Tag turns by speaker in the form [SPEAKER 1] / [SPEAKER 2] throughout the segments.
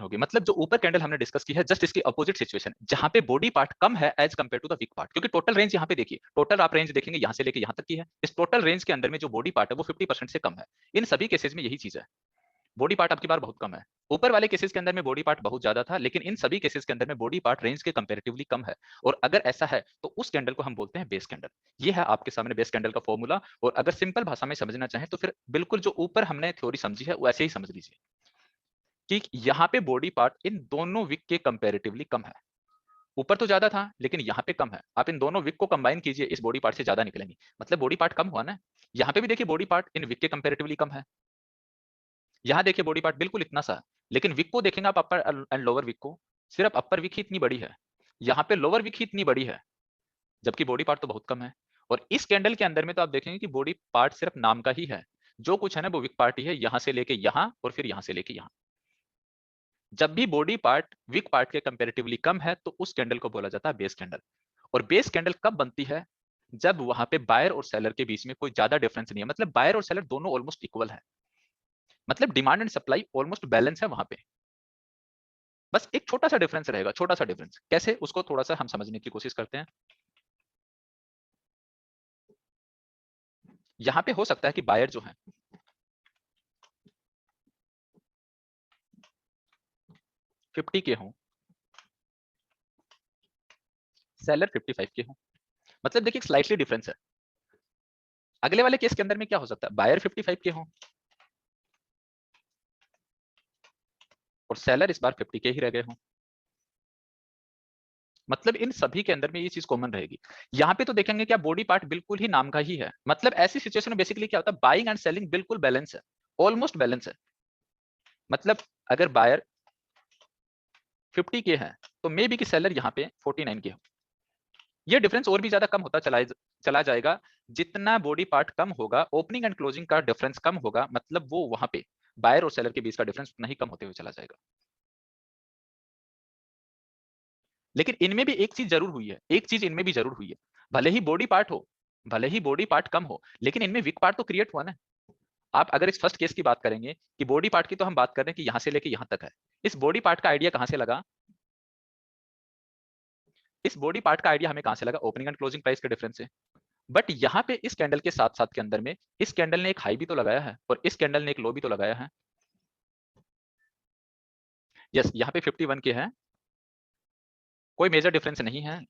[SPEAKER 1] होगी, मतलब जो ऊपर कैंडल हमने डिस्कस की है जस्ट इसकी अपोजिट सिचुएशन, जहां पे बॉडी पार्ट कम है as compared to the wick part, क्योंकि टोटल रेंज यहाँ पे देखिए, टोटल आप रेंज देखेंगे यहाँ से लेके यहाँ तक की है, इस टोटल रेंज के अंदर में जो बॉडी पार्ट है वो 50% से कम है। इन सभी केसेस में यही चीज है, बॉडी पार्ट आपकी बार बहुत कम है। ऊपर वाले केसेस के अंदर में बॉडी पार्ट बहुत ज्यादा था, लेकिन इन सभी केसेस के अंदर में बॉडी पार्ट रेंज के कंपैरेटिवली कम है। और अगर ऐसा है तो उस कैंडल को हम बोलते हैं बेस कैंडल। ये है आपके सामने बेस कैंडल का फॉर्मूला। और अगर सिंपल भाषा में समझना चाहें तो फिर बिल्कुल जो ऊपर हमने थ्योरी समझी है वैसे ही समझ लीजिए कि यहाँ पे बॉडी पार्ट इन दोनों विक के कंपैरेटिवली कम है। ऊपर तो ज्यादा था लेकिन यहाँ पे कम है। आप इन दोनों विक को कंबाइन कीजिए, इस बॉडी पार्ट से ज्यादा निकलेंगे, मतलब बॉडी पार्ट कम हुआ ना। यहाँ पे भी देखिए बॉडी पार्ट इन विक के कंपैरेटिवली कम है। यहाँ देखिए बॉडी पार्ट बिल्कुल इतना सा, लेकिन विक को देखेंगे आप अपर एंड लोअर विक को, सिर्फ अपर विक ही इतनी बड़ी है, यहाँ पे लोअर विक ही इतनी बड़ी है, जबकि बॉडी पार्ट तो बहुत कम है। और इस कैंडल के अंदर में तो आप देखेंगे कि बॉडी पार्ट सिर्फ नाम का ही है, जो कुछ है ना वो विक पार्ट ही है, यहां से लेके यहां और फिर यहां से लेके यहां। जब भी बॉडी पार्ट विक पार्ट के कंपैरेटिवली कम है तो उस कैंडल को बोला जाता है बेस कैंडल। और बेस कैंडल कब बनती है? जब वहां पे बायर और सेलर के बीच में कोई ज्यादा डिफरेंस नहीं है, मतलब बायर और सेलर दोनों ऑलमोस्ट इक्वल है, मतलब demand and supply almost balance है वहां पे। बस एक छोटा सा डिफरेंस रहेगा, छोटा सा डिफरेंस कैसे, उसको थोड़ा सा हम समझने की कोशिश करते हैं। यहां पे हो सकता है कि बायर जो है 50 के हों, सेलर 55 के हों, मतलब देखिए स्लाइटली डिफरेंस है। अगले वाले केस के अंदर में क्या हो सकता है, बायर 55 के हों और सेलर इस बार 50 के ही रह गए हों, मतलब इन सभी के अंदर में ये चीज कॉमन रहेगी। यहाँ पे तो देखेंगे क्या बॉडी पार्ट बिल्कुल ही नाम का ही है, मतलब ऐसी सिचुएशन में बेसिकली क्या होता है, बाइंग एंड सेलिंग बिल्कुल बैलेंस है, ऑलमोस्ट बैलेंस है। मतलब अगर बायर 50 के है तो मे बी कि सेलर यहाँ पे 49 के हो। ये डिफरेंस और भी ज्यादा कम होता चला जाएगा, जितना बॉडी पार्ट कम होगा, ओपनिंग एंड क्लोजिंग का डिफरेंस कम होगा, मतलब वो वहां पे बायर और सेलर के बीच का डिफरेंस उतना ही कम होते हुए चला जाएगा। लेकिन इनमें भी एक चीज जरूर हुई है, एक चीज इनमें भी जरूर हुई है, भले ही बॉडी पार्ट हो, भले ही बॉडी पार्ट कम हो, लेकिन इनमें वीक पार्ट तो क्रिएट हुआ ना। आप अगर इस फर्स्ट केस की बात करेंगे कि बॉडी पार्ट की, तो हम बात कर रहे हैं कि यहां से लेके यहां तक है। इस बॉडी पार्ट का आइडिया कहां से लगा, इस बॉडी पार्ट का आइडिया हमें कहां से लगा, ओपनिंग एंड क्लोजिंग प्राइस के डिफरेंस से। बट यहाँ पे इस कैंडल के साथ साथ के अंदर में इस कैंडल ने एक हाई भी तो लगाया है और इस कैंडल ने एक लो भी तो लगाया है। यस, यहाँ पे 51 के है, कोई मेजर डिफरेंस नहीं है।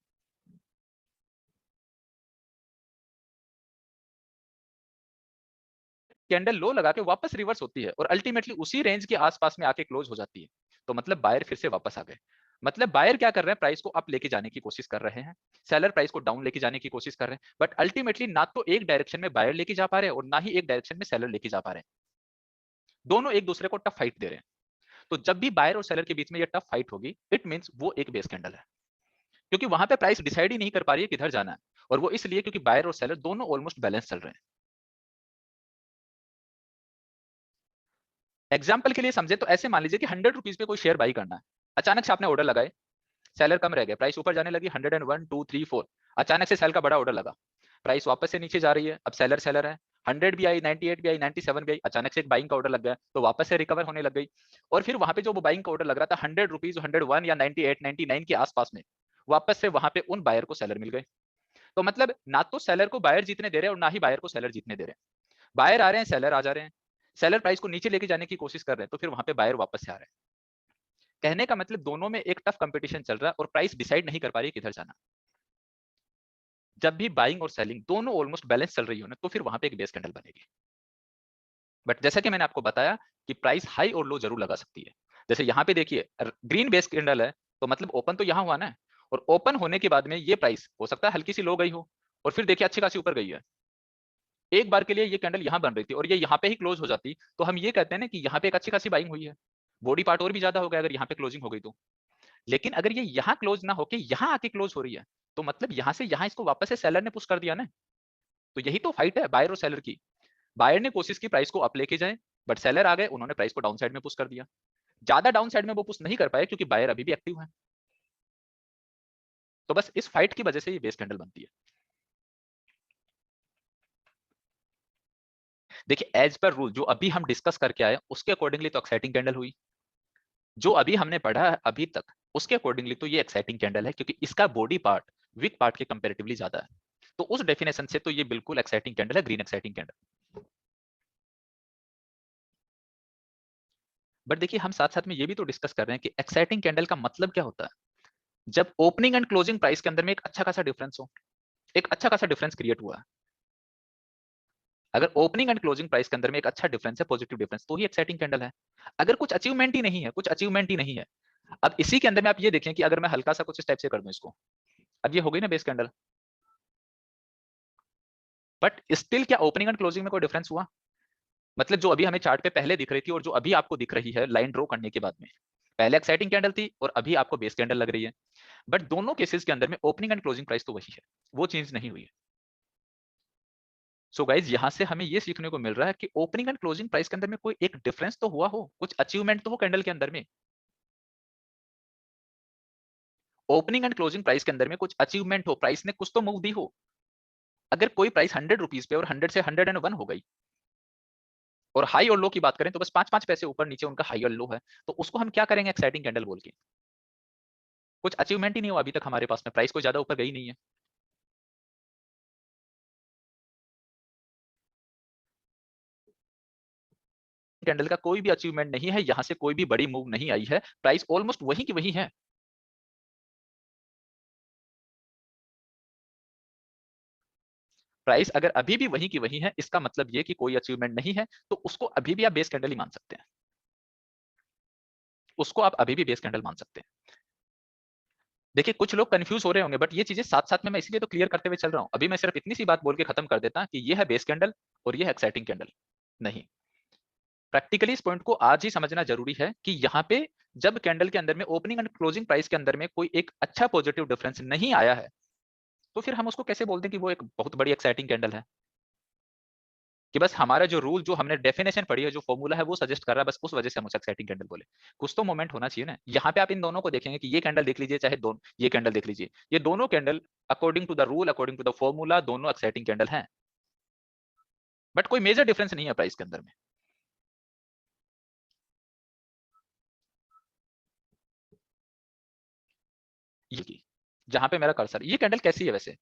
[SPEAKER 1] कैंडल लो लगा के वापस रिवर्स होती है और अल्टीमेटली उसी रेंज के आसपास में आके क्लोज हो जाती है, तो मतलब बायर फिर से वापस आ गए। मतलब बायर क्या कर रहे हैं, प्राइस को अप लेके जाने की कोशिश कर रहे हैं, सेलर प्राइस को डाउन लेके जाने की कोशिश कर रहे हैं, बट अल्टीमेटली ना तो एक डायरेक्शन में बायर लेके जा पा रहे हैं और ना ही एक डायरेक्शन में सेलर लेके जा पा रहे हैं। दोनों एक दूसरे को टफ फाइट दे रहे हैं। तो जब भी बायर और सेलर के बीच में ये टफ फाइट होगी, इट मींस वो एक बेस कैंडल है, क्योंकि वहां पे प्राइस डिसाइड ही नहीं कर पा रही है किधर जाना है। और वो इसलिए क्योंकि बायर और सेलर दोनों ऑलमोस्ट बैलेंस चल रहे हैं। एग्जाम्पल के लिए समझे तो ऐसे मान लीजिए कि 100 रुपीज पे कोई शेयर बाई करना है, अचानक से आपने ऑर्डर लगाए, सेलर कम रह गए, प्राइस ऊपर जाने लगी 101, 2, 3, 4, अचानक से सेल का बड़ा ऑर्डर लगा, प्राइस वापस से नीचे जा रही है, अब सेलर सेलर है, 100 भी आई, 98 भी आई, 97 भी आई, अचानक से एक बाइंग का ऑर्डर लग गया तो वापस से रिकवर होने लग गई। और फिर वहां पे जो बाइंग का ऑर्डर लग रहा था 100 रुपीज, 101 या 98, 99 के आसपास में, वापस से वहां पे उन बायर को सेलर मिल गए। तो मतलब ना तो सेलर को बायर जीतने दे रहे हैं और ना ही बायर को सेलर जीतने दे रहे हैं। बायर आ रहे हैं, सेलर आ जा रहे हैं, सेलर प्राइस को नीचे लेके जाने की कोशिश कर रहे हैं, तो फिर वहां पे बायर वापस से आ रहे हैं। कहने का मतलब दोनों में एक टफ कंपटीशन चल रहा है और प्राइस डिसाइड नहीं कर पा रही है किधर जाना। जब भी बाइंग और सेलिंग दोनों ऑलमोस्ट बैलेंस चल रही हो ना, तो फिर वहां पे एक बेस कैंडल बनेगी। बट जैसा कि मैंने आपको बताया कि प्राइस हाई और लो जरूर लगा सकती है। जैसे यहाँ पे देखिए ग्रीन बेस कैंडल है, तो मतलब ओपन तो यहाँ हुआ ना, और ओपन होने के बाद में ये प्राइस हो सकता है हल्की सी लो गई हो और फिर देखिए अच्छी खासी ऊपर गई है। एक बार के लिए ये कैंडल यहाँ बन रही थी और ये यहाँ पे ही क्लोज हो जाती, तो हम ये कहते हैं ना कि यहाँ पे एक अच्छी खासी बाइंग हुई है, बॉडी पार्ट और भी ज्यादा हो गया अगर यहाँ पे क्लोजिंग हो गई तो। लेकिन अगर ये यहाँ क्लोज ना होके यहाँ आके क्लोज हो रही है, तो मतलब यहाँ से यहाँ इसको वापस से सेलर ने पुश कर दिया ना। तो यही तो फाइट है बायर और सेलर की। बायर ने कोशिश की प्राइस को अप लेके जाए, बट सेलर आ गए, उन्होंने प्राइस को डाउन साइड में पुश कर दिया। ज्यादा डाउन साइड में वो पुश नहीं कर पाए क्योंकि बायर अभी भी एक्टिव है। तो बस इस फाइट की वजह से ये बेस कैंडल बनती है। देखिए एज पर रूल जो अभी हम डिस्कस करके आए उसके अकॉर्डिंगली तो एक्साइटिंग कैंडल हुई, जो अभी हमने पढ़ा है अभी तक उसके अकॉर्डिंगली तो ये एक्साइटिंग कैंडल है, क्योंकि इसका बॉडी पार्ट वीक पार्ट के कंपैरेटिवली ज्यादा है। तो उस डेफिनेशन से तो ये बिल्कुल एक्साइटिंग कैंडल है, ग्रीन एक्साइटिंग कैंडल। बट देखिए हम साथ साथ में ये भी तो डिस्कस कर रहे हैं कि एक्साइटिंग कैंडल का मतलब क्या होता है। जब ओपनिंग एंड क्लोजिंग प्राइस के अंदर में एक अच्छा खासा डिफरेंस हो, एक अच्छा खासा डिफरेंस क्रिएट हुआ है। अगर ओपनिंग एंड क्लोजिंग प्राइस के अंदर में एक अच्छा डिफरेंस है, पॉजिटिव डिफरेंस, तो ही एक्साइटिंग कैंडल है। अगर कुछ अचीवमेंट ही नहीं है, कुछ अचीवमेंट ही नहीं है। अब इसी के अंदर में आप ये देखें कि अगर मैं हल्का सा कुछ इस टाइप से कर दूं इसको, अब ये हो गई ना बेस कैंडल, बट स्टिल क्या ओपनिंग एंड क्लोजिंग में कोई डिफरेंस हुआ? मतलब जो अभी हमें चार्ट पे पहले दिख रही थी और जो अभी आपको दिख रही है लाइन ड्रॉ करने के बाद में, पहले एक्साइटिंग कैंडल थी और अभी आपको बेस कैंडल लग रही है। बट दोनों केसेस के अंदर में ओपनिंग एंड क्लोजिंग प्राइस तो वही है, वो चेंज नहीं हुई है। सो गाइज यहां से हमें ये सीखने को मिल रहा है कि ओपनिंग एंड क्लोजिंग प्राइस के अंदर में कोई एक डिफरेंस तो हुआ हो, कुछ अचीवमेंट तो हो कैंडल के अंदर में। ओपनिंग एंड क्लोजिंग प्राइस के अंदर में कुछ अचीवमेंट हो, प्राइस ने कुछ तो मूव दी हो। अगर कोई प्राइस 100 रुपीज पे और 100 से 101 हो गई, और हाई और लो की बात करें तो बस 5-5 पैसे ऊपर नीचे उनका हाई और लो है, तो उसको हम क्या करेंगे एक्साइटिंग कैंडल बोल के। कुछ अचीवमेंट ही नहीं हुआ अभी तक हमारे पास में, प्राइस को ज्यादा ऊपर गई नहीं है। कैंडल का कोई भी अचीवमेंट नहीं है, यहां से कोई भी बड़ी मूव नहीं आई है, प्राइस ऑलमोस्ट वही की वही है। प्राइस अगर अभी भी वही की वही है, इसका मतलब ये कि कोई अचीवमेंट नहीं है, तो उसको अभी भी आप बेस कैंडल ही मान सकते हैं। उसको आप अभी भी बेस कैंडल मान सकते हैं। देखिए कुछ लोग कंफ्यूज हो रहे होंगे, बट ये चीजें साथ साथ में मैं इसलिए तो क्लियर करते हुए चल रहा हूं। अभी मैं सिर्फ इतनी सी बात बोल के खत्म कर देता कि ये है बेस कैंडल और ये है एक्साइटिंग कैंडल। नहीं, प्रैक्टिकली इस पॉइंट को आज ही समझना जरूरी है कि यहाँ पे जब कैंडल के अंदर में ओपनिंग एंड क्लोजिंग प्राइस के अंदर में कोई एक अच्छा पॉजिटिव डिफरेंस नहीं आया है, तो फिर हम उसको कैसे बोलते हैं कि वो एक बहुत बड़ी एक्साइटिंग कैंडल है। कि बस हमारा जो रूल, जो हमने डेफिनेशन पढ़ी है, जो फॉर्मूला है वो सजेस्ट कर रहा है, बस उस वजह से हम उसे एक्साइटिंग कैंडल बोले। कुछ तो मोमेंट होना चाहिए ना। यहाँ पे आप इन दोनों को देखेंगे कि ये कैंडल देख लीजिए, चाहे दोनों ये कैंडल देख लीजिए, ये दोनों candle according to the rule, according to the formula, दोनों एक्साइटिंग कैंडल हैं। बट कोई मेजर डिफरेंस नहीं है प्राइस के अंदर में। ये जहां पे मेरा कर्सर, ये कैंडल कैसी है वैसे?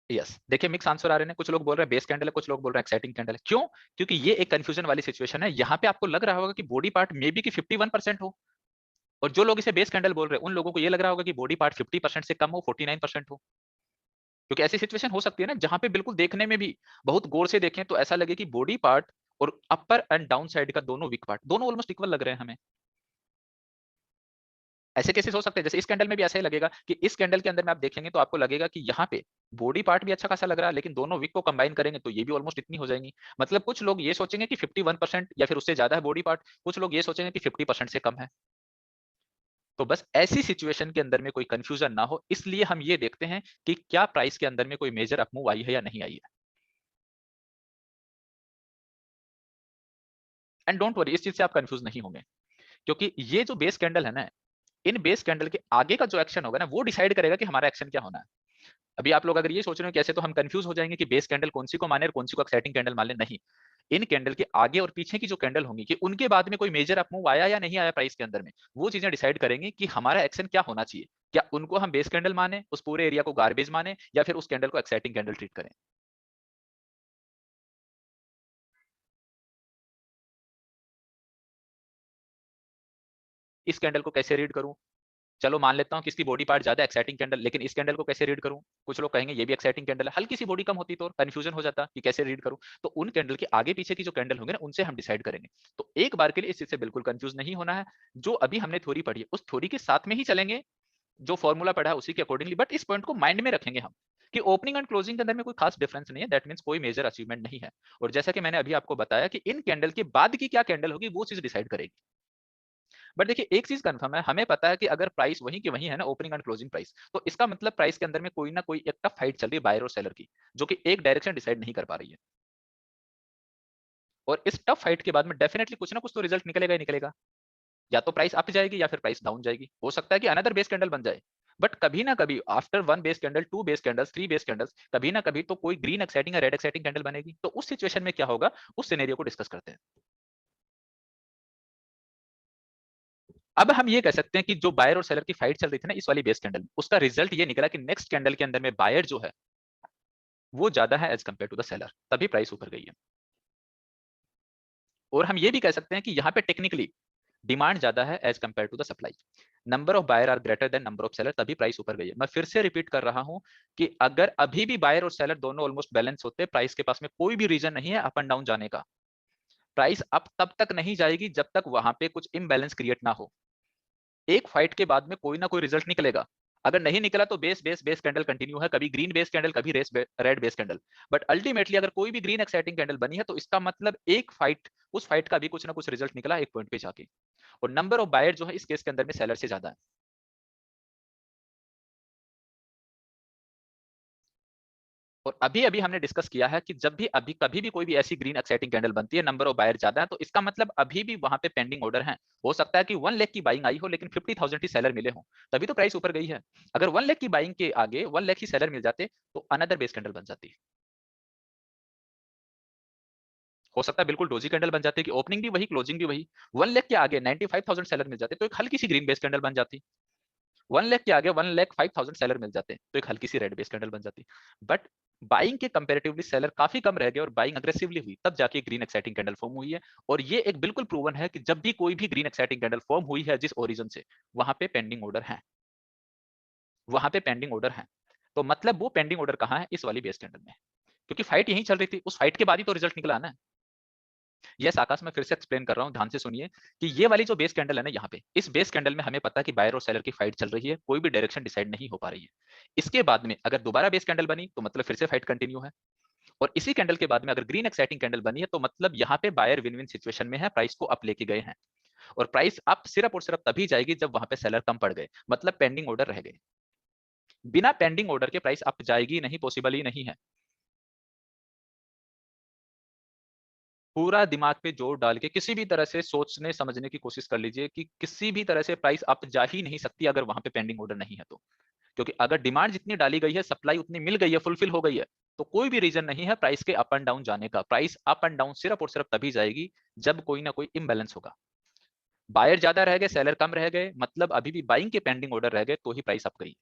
[SPEAKER 1] यस, देखिए मिक्स आंसर आ रहे हैं। कुछ लोग बोल रहे हैं बेस कैंडल है, कुछ लोग बोल रहे हैं एक्साइटिंग कैंडल है। क्यों? क्योंकि ये एक कंफ्यूजन वाली सिचुएशन है। यहाँ पे आपको लग रहा होगा कि बॉडी पार्ट मे बी कि 51% हो, और जो लोग इसे बेस कैंडल बोल रहे हैं उन लोगों को ये लग रहा होगा कि बॉडी पार्ट 50% से कम हो, 49% हो। क्योंकि ऐसी सिचुएशन हो सकती है ना जहां पे बिल्कुल देखने में भी बहुत गौर से देखें तो ऐसा लगे कि बॉडी पार्ट और अपर एंड डाउन साइड का दोनों वीक पार्ट दोनों ऑलमोस्ट इक्वल लग रहे हैं हमें। ऐसे केसेस हो सकते हैं, जैसे इस कैंडल में भी ऐसा ही लगेगा कि इस कैंडल के अंदर में आप देखेंगे तो आपको लगेगा कि यहाँ पे बॉडी पार्ट भी अच्छा खासा लग रहा है, लेकिन दोनों वीक को कंबाइन करेंगे तो ये भी ऑलमोस्ट इतनी हो जाएंगी। मतलब कुछ लोग ये सोचेंगे कि 51% या फिर उससे ज्यादा है बॉडी पार्ट, कुछ लोग ये सोचेंगे कि 50% से कम है। तो बस ऐसी सिचुएशन के अंदर में कोई कंफ्यूजन ना हो, इसलिए हम ये देखते हैं कि क्या प्राइस के अंदर में कोई मेजर अपमूव आई है या नहीं आई है। एंड डोंट वरी, इस चीज से आप कंफ्यूज नहीं होंगे, क्योंकि ये जो बेस कैंडल है ना, इन बेस कैंडल के आगे का जो एक्शन होगा ना वो डिसाइड करेगा कि हमारा एक्शन क्या होना है। अभी आप लोग अगर ये सोच रहे हो कैसे, तो हम कंफ्यूज हो जाएंगे कि बेस कैंडल कौन सी को माने और कौन सी को एक्साइटिंग कैंडल मान ले। नहीं, इन कैंडल के आगे और पीछे की जो कैंडल होंगी कि उनके बाद में कोई मेजर अपमूव आया या नहीं आया प्राइस के अंदर में, वो चीजें डिसाइड करेंगे कि हमारा एक्शन क्या होना चाहिए। क्या उनको हम बेस कैंडल माने, उस पूरे एरिया को गार्बेज माने, या फिर उस कैंडल को एक्साइटिंग कैंडल ट्रीट करें। इस कैंडल को कैसे रीड करूं? चलो मान लेता हूं कि इसकी बॉडी पार्ट ज्यादा एक्साइटिंग कैंडल, लेकिन इस कैंडल को कैसे रीड करूं? कुछ लोग कहेंगे ये भी एक्साइटिंग कैंडल है, हल्की सी बॉडी कम होती तो कंफ्यूजन हो जाता कि कैसे रीड करूं। तो उन कैंडल के आगे पीछे की जो कैंडल होंगे ना उनसे हम डिसाइड करेंगे। तो एक बार के लिए इस चीज से बिल्कुल कंफ्यूज नहीं होना है। जो अभी हमने थ्योरी पढ़ी है उस थ्योरी के साथ में ही चलेंगे, जो फॉर्मूला पढ़ा है उसी के अकॉर्डिंगली। बट इस पॉइंट को माइंड में रखेंगे हम कि ओपनिंग एंड क्लोजिंग के अंदर में कोई खास डिफरेंस नहीं है, दैट मींस कोई मेजर अचीवमेंट नहीं है। और जैसा कि मैंने अभी आपको बताया कि इन कैंडल के बाद की क्या कैंडल होगी वो चीज डिसाइड करेगी। बट देखिए एक चीज कंफर्म है, हमें पता है कि अगर प्राइस वही की वही है ना, ओपनिंग एंड क्लोजिंग प्राइस, तो इसका मतलब प्राइस के अंदर में कोई ना कोई एक टफ फाइट चल रही है बायर और सेलर की, जो कि एक डायरेक्शन डिसाइड नहीं कर पा रही है। और इस टफ फाइट के बाद में डेफिनेटली कुछ ना कुछ तो रिजल्ट निकलेगा ही निकलेगा। या तो प्राइस अप जाएगी या फिर प्राइस डाउन जाएगी, हो सकता है कि अनदर बेस कैंडल बन जाए। बट कभी ना कभी after 1 base candle, 2 base candles, 3 base candles, कभी ना कभी तो कोई ग्रीन एक्साइटिंग या रेड एक्साइटिंग कैंडल बनेगी। तो उस सिचुएशन में क्या होगा, उस सिनेरियो को डिस्कस करते हैं। अब हम ये कह सकते हैं कि जो बायर और सेलर की फाइट चल रही थी ना इस वाली बेस कैंडल, उसका रिजल्ट ये निकला कि नेक्स्ट कैंडल के अंदर में बायर जो है वो ज्यादा है as compared to the seller, तभी प्राइस ऊपर गई है। और हम ये भी कह सकते हैं कि यहाँ पे टेक्निकली डिमांड ज्यादा है as compared to the supply, number of buyer are greater than number of seller, तभी प्राइस ऊपर गई है। मैं फिर से रिपीट कर रहा हूं कि अगर अभी भी बायर और सेलर दोनों ऑलमोस्ट बैलेंस होते, प्राइस के पास में कोई भी रीजन नहीं है अप एंड डाउन जाने का, प्राइस अप तब तक नहीं जाएगी जब तक वहां पे कुछ इम्बैलेंस क्रिएट ना हो। एक फाइट के बाद में कोई ना कोई रिजल्ट निकलेगा, अगर नहीं निकला तो base base base candle continue है, कभी ग्रीन बेस कैंडल, कभी red base candle, but ultimately अगर कोई भी ग्रीन एक्साइटिंग कैंडल बनी है तो इसका मतलब एक फाइट, उस फाइट का भी कुछ ना कुछ रिजल्ट निकला एक पॉइंट पे जाके, और नंबर ऑफ बायर जो है इस केस के अंदर में सेलर से ज्यादा है। और अभी अभी हमने डिस्कस किया है कि जब भी अभी कभी भी कोई भी ऐसी ग्रीन एक्साइटिंग कैंडल बनती है, नंबर ऑफ बायर ज्यादा है, तो इसका मतलब अभी भी वहां पे पेंडिंग ऑर्डर है। हो सकता है कि 1 लाख की बाइंग आई हो लेकिन 50,000 ही सेलर मिले हो, तभी तो प्राइस ऊपर गई है। अगर 1 लाख की बाइंग के आगे 1 लाख ही सेलर मिल जाते तो अनदर बेस कैंडल बन जाती। हो सकता है बिल्कुल डोजी कैंडल बन जाती कि ओपनिंग भी वही क्लोजिंग भी वही। 1 लाख के आगे 95,000 सेलर मिल जाते तो एक हल्की सी ग्रीन बेस कैंडल बन जाती। 1 लाख के आगे 1,05,000 सेलर मिल जाते तो एक हल्की सी रेड बेस कैंडल बन जाती। बट बाइंग के कंपैरेटिवली सेलर काफी कम रह गए और बाइंग अग्रेसिवली हुई, तब जाके ग्रीन एक्साइटिंग कैंडल फॉर्म हुई है। और ये एक बिल्कुल प्रूवन है कि जब भी कोई भी ग्रीन एक्साइटिंग कैंडल फॉर्म हुई है जिस ओरिजन से, वहां पे पेंडिंग ऑर्डर है, वहां पे पेंडिंग ऑर्डर है। तो मतलब वो पेंडिंग ऑर्डर कहां है, इस वाली बेस कैंडल में, क्योंकि फाइट यहीं चल रही थी, उस फाइट के बाद ही तो रिजल्ट निकला ना। यस आकाश, मैं फिर से एक्सप्लेन कर रहा हूँ, ध्यान से सुनिए कि ये वाली जो बेस कैंडल है ना, यहाँ पे इस बेस कैंडल में हमें पता है कि बायर और सेलर की फाइट चल रही है, कोई भी डायरेक्शन डिसाइड नहीं हो पा रही है। इसके बाद में अगर दोबारा बेस कैंडल बनी तो मतलब फिर से फाइट कंटिन्यू है। और इसी कैंडल के बाद में अगर ग्रीन एक्साइटिंग कैंडल बनी है तो मतलब यहाँ पे बायर विन विन सिचुएशन में है, प्राइस को अप लेके गए हैं। और प्राइस अप सिर्फ और सिर्फ तभी जाएगी जब वहां पे सेलर कम पड़ गए, मतलब पेंडिंग ऑर्डर रह गए। बिना पेंडिंग ऑर्डर के प्राइस अप जाएगी नहीं, पॉसिबल ही नहीं है। पूरा दिमाग पे जोर डाल के किसी भी तरह से सोचने समझने की कोशिश कर लीजिए कि किसी भी तरह से प्राइस अप जा ही नहीं सकती अगर वहां पे पेंडिंग ऑर्डर नहीं है तो। क्योंकि अगर डिमांड जितनी डाली गई है, सप्लाई उतनी मिल गई है, फुलफिल हो गई है, तो कोई भी रीजन नहीं है प्राइस के अप एंड डाउन जाने का। प्राइस अप एंड डाउन सिर्फ और सिर्फ तभी जाएगी जब कोई ना कोई इम्बैलेंस होगा। बायर ज्यादा रह गए, सेलर कम रह गए, मतलब अभी भी बाइंग के पेंडिंग ऑर्डर रह गए, तो ही प्राइस अप गई।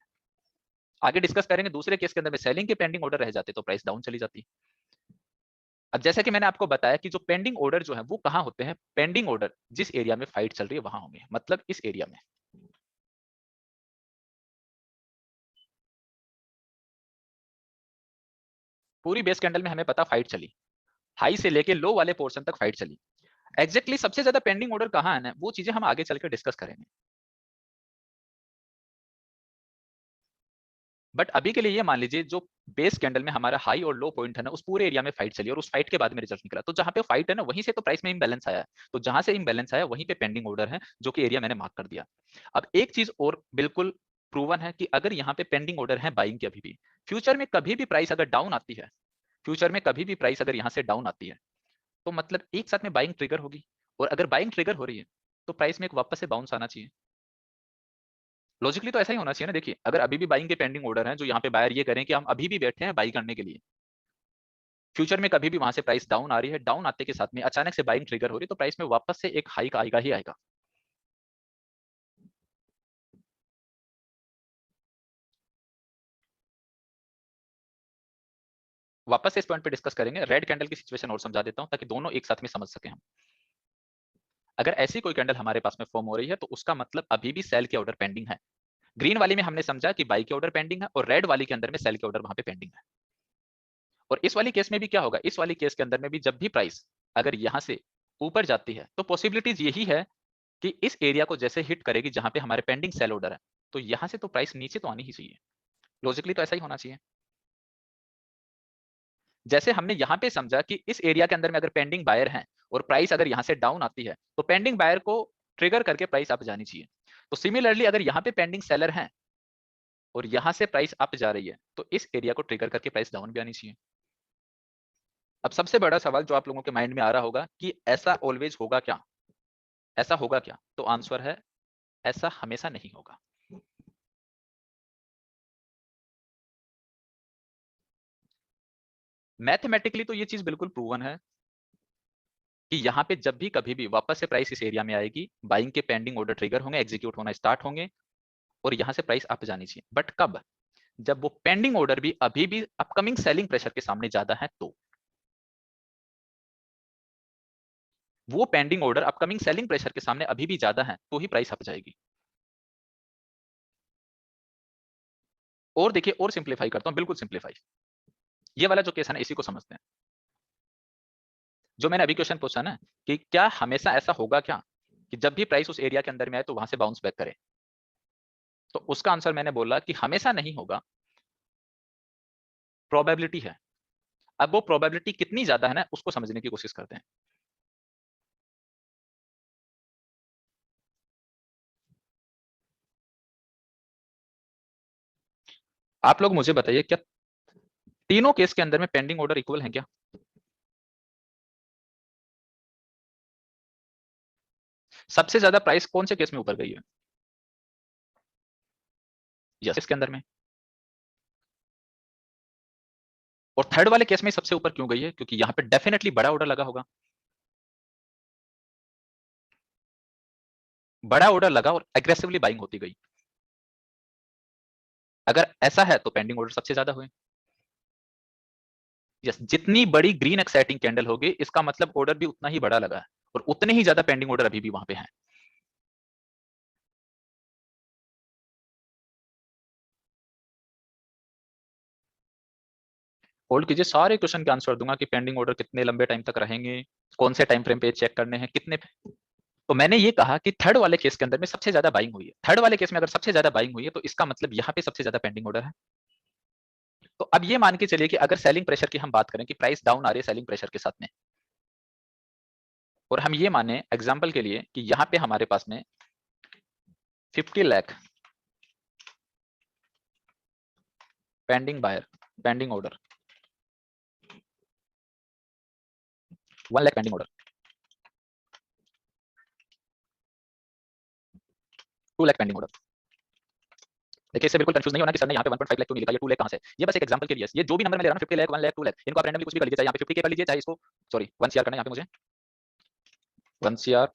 [SPEAKER 1] आगे डिस्कस करेंगे, दूसरे केस के अंदर में सेलिंग के पेंडिंग ऑर्डर रह जाते तो प्राइस डाउन चली जाती। अब जैसा कि मैंने आपको बताया कि जो पेंडिंग ऑर्डर जो है वो कहां होते हैं, पेंडिंग ऑर्डर जिस एरिया में फाइट चल रही है वहां होंगे, मतलब इस एरिया में। पूरी बेस कैंडल में हमें पता फाइट चली, हाई से लेके लो वाले पोर्शन तक फाइट चली। एग्जैक्टली सबसे ज्यादा पेंडिंग ऑर्डर कहां है ना, वो चीजें हम आगे चलकर डिस्कस करेंगे। बट अभी के लिए ये मान लीजिए जो बेस कैंडल में हमारा हाई और लो पॉइंट है ना, उस पूरे एरिया में फाइट चली और उस फाइट के बाद में रिजल्ट निकला, तो जहां पे फाइट है ना वहीं से तो प्राइस में इम्बैलेंस आया है। तो जहां से इम्बैलेंस आया वहीं पे पेंडिंग ऑर्डर है, जो कि एरिया मैंने मार्क कर दिया। अब एक चीज और बिल्कुल प्रूवन है कि अगर यहाँ पे पेंडिंग ऑर्डर है बाइंग की, अभी भी फ्यूचर में कभी भी प्राइस अगर डाउन आती है, फ्यूचर में कभी भी प्राइस अगर यहाँ से डाउन आती है, तो मतलब एक साथ में बाइंग ट्रिगर होगी। और अगर बाइंग ट्रिगर हो रही है तो प्राइस में एक वापस से बाउंस आना चाहिए। लॉजिकली तो ऐसा ही होना चाहिए ना। देखिए अगर अभी भी बाइंग के पेंडिंग ऑर्डर हैं, जो यहाँ पे बायर ये करें कि हम अभी भी बैठे हैं बाई करने के लिए, फ्यूचर में कभी भी वहां से प्राइस डाउन आ रही है, डाउन आते के साथ में अचानक से बाइंग ट्रिगर हो रही है, तो प्राइस में वापस से एक हाइक आएगा ही आएगा। वापस से इस पॉइंट पे डिस्कस करेंगे। रेड कैंडल की सिचुएशन और समझा देता हूं ताकि दोनों एक साथ में समझ सके हम। अगर ऐसी कोई कैंडल हमारे पास में फॉर्म हो रही है तो उसका मतलब अभी भी सेल के ऑर्डर पेंडिंग है। ग्रीन वाली में हमने समझा कि बाई के ऑर्डर पेंडिंग है, और रेड वाली के अंदर में सेल के ऑर्डर वहां पे पेंडिंग है। और इस वाली केस में भी क्या होगा, इस वाली केस के अंदर में भी जब भी प्राइस अगर यहां से ऊपर जाती है तो पॉसिबिलिटीज यही है कि इस एरिया को जैसे हिट करेगी जहां पे हमारे पेंडिंग सेल ऑर्डर है, तो यहां से तो प्राइस नीचे तो आनी ही चाहिए। लॉजिकली तो ऐसा ही होना चाहिए। जैसे हमने यहां पे समझा कि इस एरिया के अंदर में अगर पेंडिंग बायर है और प्राइस अगर यहां से डाउन आती है तो पेंडिंग बायर को ट्रिगर करके प्राइस अप जानी चाहिए। तो सिमिलरली अगर यहाँ पे पेंडिंग सेलर है और यहां से प्राइस अप जा रही है, तो इस एरिया को ट्रिगर करके प्राइस डाउन भी आनी चाहिए। अब सबसे बड़ा सवाल जो आप लोगों के माइंड में आ रहा होगा कि ऐसा ऑलवेज होगा क्या, ऐसा होगा क्या, तो आंसर है ऐसा हमेशा नहीं होगा। मैथमेटिकली तो ये चीज बिल्कुल प्रूवन है कि यहाँ पे जब भी कभी भी वापस से प्राइस इस एरिया में आएगी, बाइंग के पेंडिंग ऑर्डर ट्रिगर होंगे, एग्जीक्यूट होना स्टार्ट होंगे और यहाँ से प्राइस अप जानी चाहिए। बट कब? जब वो पेंडिंग ऑर्डर भी अभी भी अपकमिंग सेलिंग प्रेशर के सामने ज्यादा है, तो वो pending order upcoming selling pressure के सामने अभी भी ज्यादा है, तो ही प्राइस अप जाएगी। और देखिए, और सिंप्लीफाई करता हूं, बिल्कुल सिंप्लीफाई, ये वाला जो केस है ना, इसी को समझते हैं। जो मैंने अभी क्वेश्चन पूछा ना कि क्या हमेशा ऐसा होगा क्या कि जब भी प्राइस उस एरिया के अंदर में आए तो वहां से बाउंस बैक करे, तो उसका आंसर मैंने बोला कि हमेशा नहीं होगा, प्रोबेबिलिटी है। अब वो प्रोबेबिलिटी कितनी ज्यादा है ना, उसको समझने की कोशिश करते हैं। आप लोग मुझे बताइए, क्या तीनों केस के अंदर में पेंडिंग ऑर्डर इक्वल है क्या? सबसे ज्यादा प्राइस कौन से केस में ऊपर गई है? यस, इसके अंदर में। और थर्ड वाले केस में सबसे ऊपर क्यों गई है? क्योंकि यहां पे डेफिनेटली बड़ा ऑर्डर लगा होगा, बड़ा ऑर्डर लगा और एग्रेसिवली बाइंग होती गई। अगर ऐसा है तो पेंडिंग ऑर्डर सबसे ज्यादा हुए। यस, जितनी बड़ी ग्रीन एक्साइटिंग कैंडल होगी, इसका मतलब ऑर्डर भी उतना ही बड़ा लगा है और उतने ही ज्यादा पेंडिंग ऑर्डर अभी भी वहां पे हैं। होल्ड कीजिए, सारे क्वेश्चन के आंसर दूंगा कि पेंडिंग ऑर्डर कितने लंबे टाइम तक रहेंगे, कौन से टाइम फ्रेम पे चेक करने हैं, कितने। तो मैंने ये कहा कि थर्ड वाले केस के अंदर में सबसे ज्यादा बाइंग हुई है। थर्ड वाले केस में अगर सबसे ज्यादा बाइंग हुई है तो इसका मतलब यहाँ पे सबसे ज्यादा पेंडिंग ऑर्डर है। तो अब ये मान के चलिए कि अगर सेलिंग प्रेशर की हम बात करें कि प्राइस डाउन आ रही है सेलिंग प्रेशर के साथ में, और हम ये माने एग्जांपल के लिए कि यहाँ पे हमारे पास में 50 lakh pending buyer, pending order, 1 lakh pending order, 2 lakh pending order. देखिए, इससे बिल्कुल कंफ्यूज नहीं होना कि सर ने यहाँ पे 1.5 लाख क्यों नहीं लिखा, ये 2 लाख कहाँ से? ये बस एक एग्जांपल के लिए, ये जो भी नंबर मैं ले रहा हूँ 50 लाख, 1 लाख, 2 लाख, इनको आप रैंडमली कुछ भी कर लीजिए, चाहे यहाँ पे 50 के कर लीजिए, चाहे इसको सॉरी 1 सीआर करना है यहाँ पे मुझे, 1 सीआर।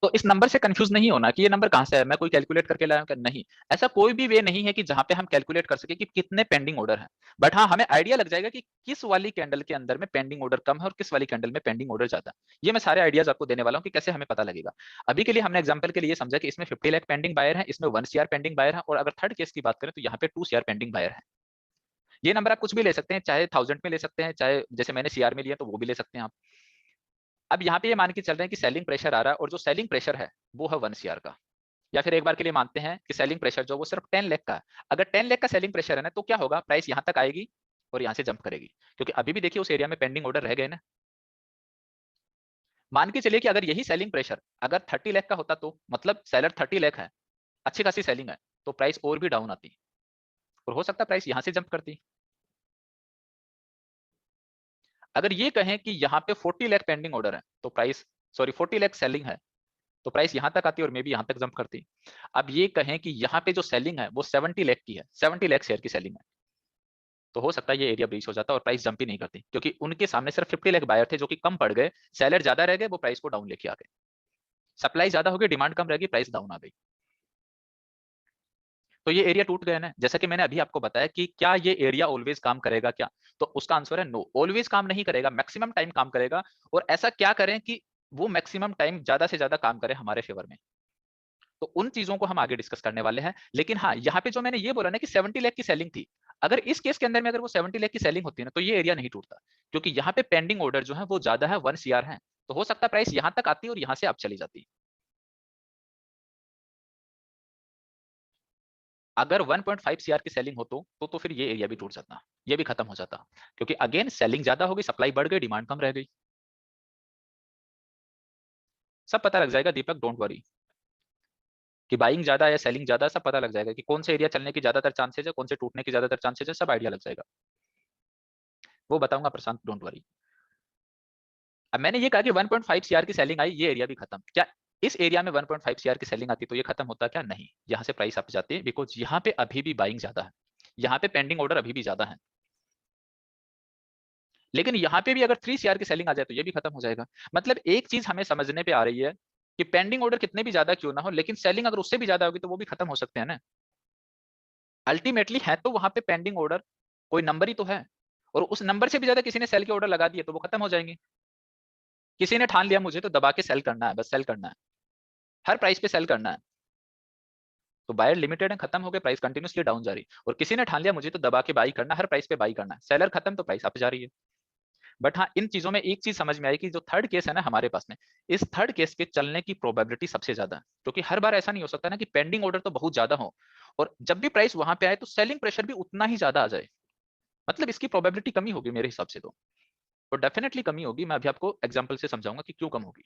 [SPEAKER 1] तो इस नंबर से कंफ्यूज नहीं होना कि ये नंबर कहां से है, मैं कोई कैलकुलेट करके लाया हूं, नहीं। ऐसा कोई भी वे नहीं है कि जहां पे हम कैलकुलेट कर सके कि कितने पेंडिंग ऑर्डर हैं। बट हाँ, हमें आइडिया लग जाएगा कि किस वाली कैंडल के अंदर में पेंडिंग ऑर्डर कम है और किस वाली कैंडल में पेंडिंग ऑर्डर ज्यादा है। ये मैं सारे आइडियाज आपको देने वाला हूँ कि कैसे हमें पता लगेगा। अभी के लिए हमने एग्जाम्पल के लिए समझा कि इसमें 50 लाख पेंडिंग बायर है, इसमें 1 सीआर पेंडिंग बायर है, और अगर थर्ड केस की बात करें तो यहाँ पे 2 सीआर पेंडिंग बायर है। ये नंबर आप कुछ भी ले सकते हैं, चाहे 1000 में ले सकते हैं, चाहे जैसे मैंने सीआर में लिया तो वो भी ले सकते हैं आप। अब यहाँ पे ये मान के चल रहे हैं कि सेलिंग प्रेशर आ रहा है और जो सेलिंग प्रेशर है वो है 1 सीआर का। या फिर एक बार के लिए मानते हैं कि सेलिंग प्रेशर जो वो सिर्फ 10 लाख का है। अगर 10 लाख का सेलिंग प्रेशर है ना, तो क्या होगा, प्राइस यहां तक आएगी और यहां से जंप करेगी, क्योंकि अभी भी देखिए उस एरिया में पेंडिंग ऑर्डर रह गए ना। मान के चलिए कि अगर यही सेलिंग प्रेशर अगर 30 लाख का होता, तो मतलब सेलर 30 लाख है, अच्छी खासी सेलिंग है, तो प्राइस और भी डाउन आती और हो सकता है प्राइस यहां से जंप करती। अगर ये कहें कि यहाँ पे 40 लाख पेंडिंग ऑर्डर है तो प्राइस, सॉरी 40 लाख सेलिंग है, तो प्राइस यहां तक आती और मे बी यहां तक जंप करती। अब ये कहें कि यहाँ पे जो सेलिंग है वो 70 लाख की है, 70 लाख शेयर की सेलिंग है, तो हो सकता है ये एरिया ब्रीच हो जाता और प्राइस जंप ही नहीं करती, क्योंकि उनके सामने सिर्फ 50 लाख बायर थे जो कि कम पड़ गए, सेलर ज्यादा रह गए, वो प्राइस को डाउन लेके आ गए। सप्लाई ज्यादा हो गई, डिमांड कम रहेगी, प्राइस डाउन आ गई, तो ये एरिया टूट गया ना। जैसा कि मैंने अभी आपको बताया कि क्या ये एरिया ऑलवेज काम करेगा क्या, तो उसका आंसर है नो, ऑलवेज काम नहीं करेगा, मैक्सिमम टाइम काम करेगा। और ऐसा क्या करें कि वो मैक्सिमम टाइम ज्यादा से ज्यादा काम करे हमारे फेवर में, तो उन चीजों को हम आगे डिस्कस करने वाले हैं। लेकिन हाँ, यहाँ पे जो मैंने ये बोला ना कि 70 लाख की सेलिंग थी, अगर इस केस के अंदर में अगर वो 70 लाख की सेलिंग होती है ना, तो ये एरिया नहीं टूटता, क्योंकि यहाँ पे पेंडिंग ऑर्डर जो है वो ज्यादा है, 1 सीआर है, तो हो सकता है प्राइस यहां तक आती और यहां से आप चली जाती। अगर 1.5 सीआर की सेलिंग हो तो फिर ये एरिया भी टूट जाता, ये भी खत्म हो जाता, क्योंकि अगेन सेलिंग ज्यादा होगी, सप्लाई बढ़ गई, डिमांड कम रह गई। सब पता लग जाएगा दीपक, डोंट वरी, कि बाइंग ज्यादा है या सेलिंग ज्यादा, सब पता लग जाएगा कि कौन से एरिया चलने की ज्यादातर चांसेस है, कौन से टूटने की ज्यादातर चांसेस है, सब आइडिया लग जाएगा। वो बताऊंगा प्रशांत, डोंट वरी। अब मैंने ये कहा कि 1.5 सीआर की सेलिंग आई, ये एरिया भी खत्म, क्या इस एरिया में 1.5 सीआर की सेलिंग आती तो ये खत्म होता क्या? नहीं, यहां से प्राइस अप जाती है, बिकॉज यहाँ पे अभी भी बाइंग ज्यादा है। यहाँ पे पेंडिंग ऑर्डर अभी भी ज्यादा है, लेकिन यहाँ पे भी अगर 3 CR की सेलिंग आ जाए तो ये भी खत्म हो जाएगा। मतलब एक चीज हमें समझने पे आ रही है कि पेंडिंग ऑर्डर कितने भी ज्यादा क्यों ना हो, लेकिन सेलिंग अगर उससे भी ज्यादा होगी तो वो भी खत्म हो सकते हैं ना। अल्टीमेटली है तो वहां पे पेंडिंग ऑर्डर कोई नंबर ही तो है, और उस नंबर से भी ज्यादा किसी ने सेल के ऑर्डर लगा दिए तो वो खत्म हो जाएंगे। किसी ने ठान लिया मुझे तो दबा के सेल करना है, बस सेल करना है, हर प्राइस पे सेल करना है, तो बायर लिमिटेड है, खत्म हो गए, प्राइस कंटिन्यूसली डाउन जा रही है। और किसी ने ठान लिया मुझे तो दबा के बाई करना, हर प्राइस पे बाई करना है, सेलर खत्म तो प्राइस अप जा रही है। बट हाँ, इन चीजों में एक चीज समझ में आई कि जो थर्ड केस है ना हमारे पास में, इस थर्ड केस के चलने की प्रोबेबिलिटी सबसे ज्यादा है, क्योंकि हर बार ऐसा नहीं हो सकता ना कि पेंडिंग ऑर्डर तो बहुत ज्यादा हो और जब भी प्राइस वहां पे आए तो सेलिंग प्रेशर भी उतना ही ज्यादा आ जाए। मतलब इसकी प्रोबेबिलिटी कमी होगी मेरे हिसाब से तो डेफिनेटली कमी होगी। मैं अभी आपको एग्जांपल से समझाऊंगा कि क्यों कम होगी।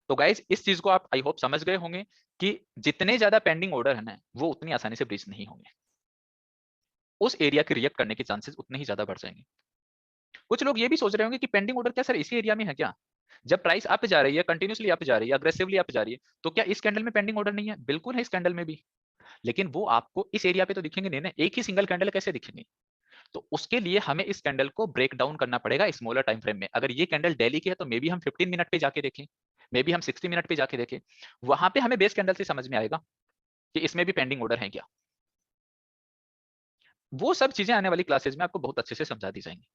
[SPEAKER 1] तो गाइज इस चीज को आप आई होप समझ गए होंगे कि जितने ज्यादा पेंडिंग ऑर्डर है ना वो उतनी आसानी से ब्रीच नहीं होंगे, उस एरिया के रिएक्ट करने के चांसेस उतने ही ज्यादा बढ़ जाएंगे। कुछ लोग ये भी सोच रहे होंगे कि पेंडिंग ऑर्डर क्या सर इसी एरिया में है क्या? जब प्राइस अप जा रही है, कंटिन्यूसली अप जा रही है, अग्रेसिवली अप जा रही है, तो क्या इस कैंडल में पेंडिंग ऑर्डर नहीं है? बिल्कुल है इस कैंडल में भी, लेकिन वो आपको इस एरिया पे तो दिखेंगे नहीं ना, एक ही सिंगल कैंडल कैसे दिखेंगे? तो उसके लिए हमें इस कैंडल को ब्रेक डाउन करना पड़ेगा स्मॉलर टाइम फ्रेम में। अगर ये कैंडल डेली की है तो मे बी हम 15 मिनट पे जाके देखें, मे बी हम 60 मिनट पे जाके देखें, वहां पे हमें बेस कैंडल से समझ में आएगा कि इसमें भी पेंडिंग ऑर्डर है क्या। वो सब चीजें आने वाली क्लासेज में आपको बहुत अच्छे से समझा दी जाएंगी।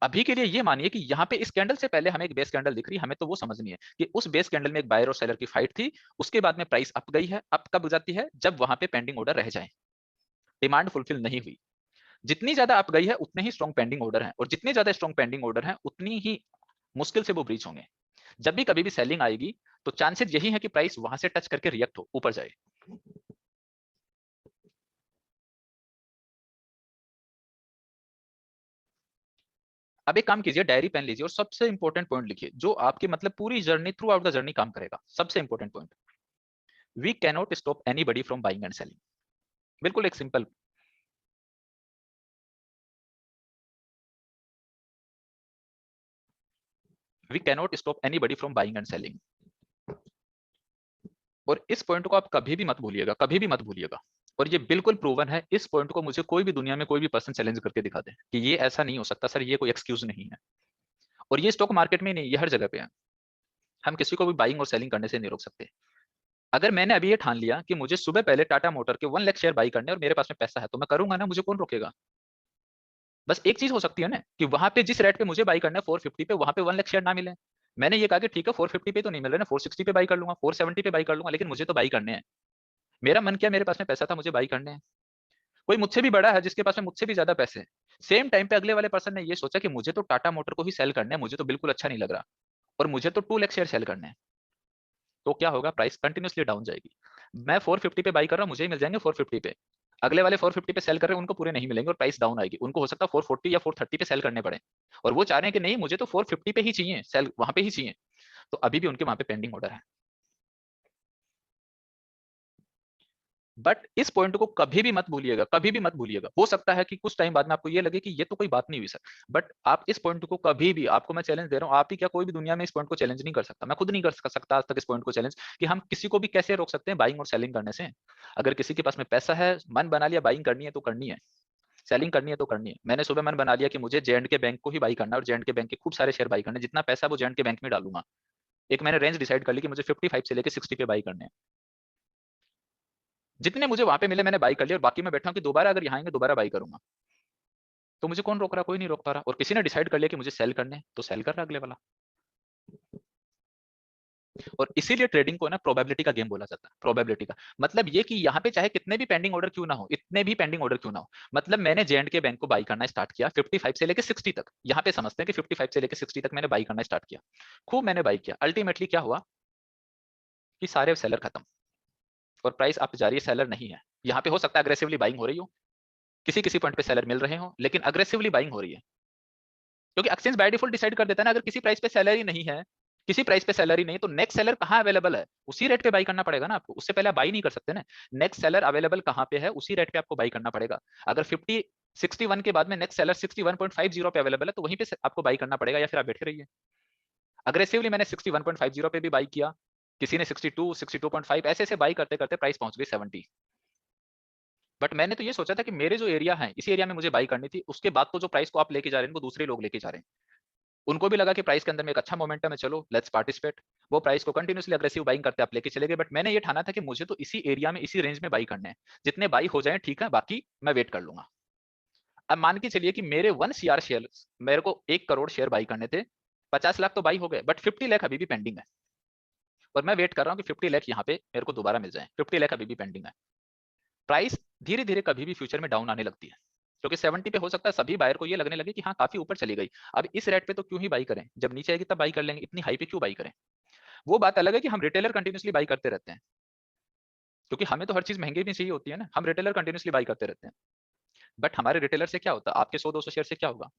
[SPEAKER 1] अभी के लिए ये मानिए कि यहाँ पे इस कैंडल से पहले हमें एक बेस कैंडल दिख रही है, हमें तो वो समझनी है कि उस बेस कैंडल में एक बायर और सेलर की फाइट थी, उसके बाद में प्राइस अप गई है। अप कब हो जाती है? जब वहां पे पेंडिंग ऑर्डर रह जाए, डिमांड फुलफिल नहीं हुई। जितनी ज्यादा अप गई है उतने ही स्ट्रॉन्ग पेंडिंग ऑर्डर है, और जितने ज्यादा स्ट्रॉन्ग पेंडिंग ऑर्डर है उतनी ही मुश्किल से वो ब्रीच होंगे। जब भी कभी भी सेलिंग आएगी तो चांसेस यही है कि प्राइस वहां से टच करके रिएक्ट हो, ऊपर जाए। अब एक काम कीजिए, डायरी पेन लीजिए और सबसे इंपॉर्टेंट पॉइंट लिखिए जो आपकी मतलब पूरी journey throughout the journey काम करेगा। सबसे important point, we cannot stop anybody from buying and selling. बिल्कुल एक simple, we cannot stop anybody from buying and selling. और इस पॉइंट को आप कभी भी मत भूलिएगा, कभी भी मत भूलिएगा। और ये बिल्कुल प्रूवन है, इस पॉइंट को मुझे कोई भी दुनिया में कोई भी पर्सन चैलेंज करके दिखा दे कि ये ऐसा नहीं हो सकता सर, ये कोई एक्सक्यूज नहीं है। और ये स्टॉक मार्केट में नहीं, ये हर जगह पे है। हम किसी को भी बाइंग और सेलिंग करने से नहीं रोक सकते। अगर मैंने अभी ये ठान लिया कि मुझे सुबह पहले टाटा मोटर के 1 लाख शेयर बाई करने और मेरे पास में पैसा है तो मैं करूंगा ना, मुझे कौन रोकेगा? बस एक चीज हो सकती है ना कि वहां पे जिस रेट पे मुझे बाई करना है 450 पे, वहां पे 1 लाख शेयर ना मिले। मैंने ये कहा कि ठीक है 450 पे तो नहीं मिल रहे ना, 460 पे बाई कर लूंगा, 470 पे बाई कर लूंगा, लेकिन मुझे तो बाई करने हैं। मेरा मन किया, मेरे पास में पैसा था, मुझे बाई करने हैं। कोई मुझसे भी बड़ा है जिसके पास में मुझसे भी ज्यादा पैसे हैं, सेम टाइम पे अगले वाले पर्सन ने ये सोचा कि मुझे तो टाटा मोटर को ही सेल करना है, मुझे तो बिल्कुल अच्छा नहीं लग रहा, और मुझे तो 2 लाख शेयर सेल करने हैं। तो क्या होगा? प्राइस कंटिन्यूसली डाउन जाएगी। मैं 450 पे बाई कर रहा हूँ, मुझे ही मिल जाएंगे 450 पे, अगले वाले 450 पे सेल कर रहे हैं, उनको पूरे नहीं मिलेंगे और प्राइस डाउन आएगी। उनको हो सकता है 440 या 430 पे सेल करने पड़े, और वो चाह रहे हैं कि नहीं मुझे तो 450 पे ही चाहिए, सेल वहां पे ही चाहिए, तो अभी भी उनके वहां पे पेंडिंग ऑर्डर है। बट इस पॉइंट को कभी भी मत भूलिएगा, कभी भी मत भूलिएगा। हो सकता है कि कुछ टाइम बाद में आपको ये लगे कि ये तो कोई बात नहीं हुई सर, बट आप इस पॉइंट को कभी भी, आपको मैं चैलेंज दे रहा हूं, आप ही क्या कोई भी दुनिया में इस पॉइंट को चैलेंज नहीं कर सकता, मैं खुद नहीं कर सकता आज तक इस पॉइंट को चैलेंज, कि हम किसी को भी कैसे रोक सकते हैं बाइंग और सेलिंग करने से। अगर किसी के पास में पैसा है, मन बना लिया बाइंग करनी है तो करनी है, सेलिंग करनी है तो करनी है। मैंने सुबह मन बना लिया कि मुझे जे एंड के बैंक को ही बाई करना है और जे एंड के बैंक के खूब सारे शेयर बाई करने, जितना पैसा वो जे एंड के बैंक में डालूंगा। एक मैंने रेंज डिसाइड कर ली कि मुझे 55 से लेकर 60 पे बाई करने हैं। जितने मुझे वहां पे मिले मैंने बाई कर लिया, और बाकी मैं बैठा हूं कि दोबारा अगर यहाँ आएंगे दोबारा बाई करूंगा। तो मुझे कौन रोक रहा? कोई नहीं रोक पा रहा। और किसी ने डिसाइड कर लिया कि मुझे सेल करने, तो सेल कर रहा अगले वाला। और इसीलिए ट्रेडिंग को ना प्रोबेबिलिटी का गेम बोला जाता है। प्रोबेबिलिटी का मतलब ये कि यहाँ पे चाहे कितने भी पेंडिंग ऑर्डर क्यों ना हो, इतने भी पेंडिंग ऑर्डर क्यों ना हो, मतलब मैंने जे एंड के बैंक को बाई करना स्टार्ट किया 55 से लेकर 60 तक। यहाँ पे समझते हैं कि 55 से लेकर 60 तक मैंने बाई करना स्टार्ट किया, खूब मैंने बाई किया। अल्टीमेटली क्या हुआ कि सारे सेलर खत्म और प्राइस अप जा रही है, सेलर नहीं है। यहाँ पे हो सकता है अग्रेसिवली बाइंग हो रही हो, किसी किसी पॉइंट पे सेलर मिल रहे हो, लेकिन अग्रेसिवली बाइंग हो रही है, क्योंकि एक्सचेंज बाय डिफॉल्ट डिसाइड कर देता है ना, अगर किसी प्राइस पे सैलरी नहीं है, किसी प्राइस पे सैलरी नहीं, तो नेक्स्ट सेलर कहाँ अवेलेबल है उसी रेट पे बाई करना पड़ेगा ना आपको, उससे पहले आप बाई नहीं कर सकते ना। नेक्स्ट सेलर अवेलेबल कहाँ पे है उसी रेट पे आपको बाई करना पड़ेगा। अगर 61 के बाद में नेक्स्ट सेलर 61.50 पे अवेलेबल है तो वहीं पे आपको बाई करना पड़ेगा, या फिर आप बैठे रहिए। अग्रेसिवली मैंने 61.50 पे भी बाई किया, किसी ने 62, 62.5, ऐसे ऐसे बाई करते करते प्राइस पहुंच गई 70। बट मैंने तो ये सोचा था कि मेरे जो एरिया है, इसी एरिया में मुझे बाई करनी थी, उसके बाद तो जो प्राइस को आप लेके जा रहे हैं वो दूसरे लोग लेके जा रहे हैं। उनको भी लगा कि प्राइस के अंदर में एक अच्छा मोमेंटम है, चलो लेट्स पार्टिसिपेट। वो प्राइस को कंटिन्यूअसली अग्रेसिव बाइंग करते आप लेके चले गए, बट मैंने ये ठाना था कि मुझे तो इसी एरिया में इसी रेंज में बाई करने हैं, जितने बाई हो जाए ठीक है, बाकी मैं वेट कर लूंगा। अब मान के चलिए कि मेरे 1 CR शेयर, मेरे को 1 करोड़ शेयर बाई करने थे, 50 लाख तो बाई हो गए, बट 50 लाख अभी भी पेंडिंग है। और मैं वेट कर रहा हूँ कि 50 लाख यहाँ पे मेरे को दोबारा मिल जाए, 50 लाख अभी भी पेंडिंग है। प्राइस धीरे धीरे कभी भी फ्यूचर में डाउन आने लगती है, क्योंकि 70 पे हो सकता है सभी बायर को ये लगने लगे कि हाँ काफी ऊपर चली गई, अब इस रेट पे तो क्यों ही बाई करें, जब नीचे आएगी तब बाई कर लेंगे, इतनी हाई पे क्यों बाई करें। वो बात अलग है कि हम रिटेलर कंटिन्यूसली बाई करते रहते हैं, क्योंकि हमें तो हर चीज महंगी भी चाहिए होती है ना, हम रिटेलर कंटिन्यूसली बाई करते रहते हैं। बट हमारे रिटेलर से क्या होता है, आपके 100-200 शेयर से क्या होगा,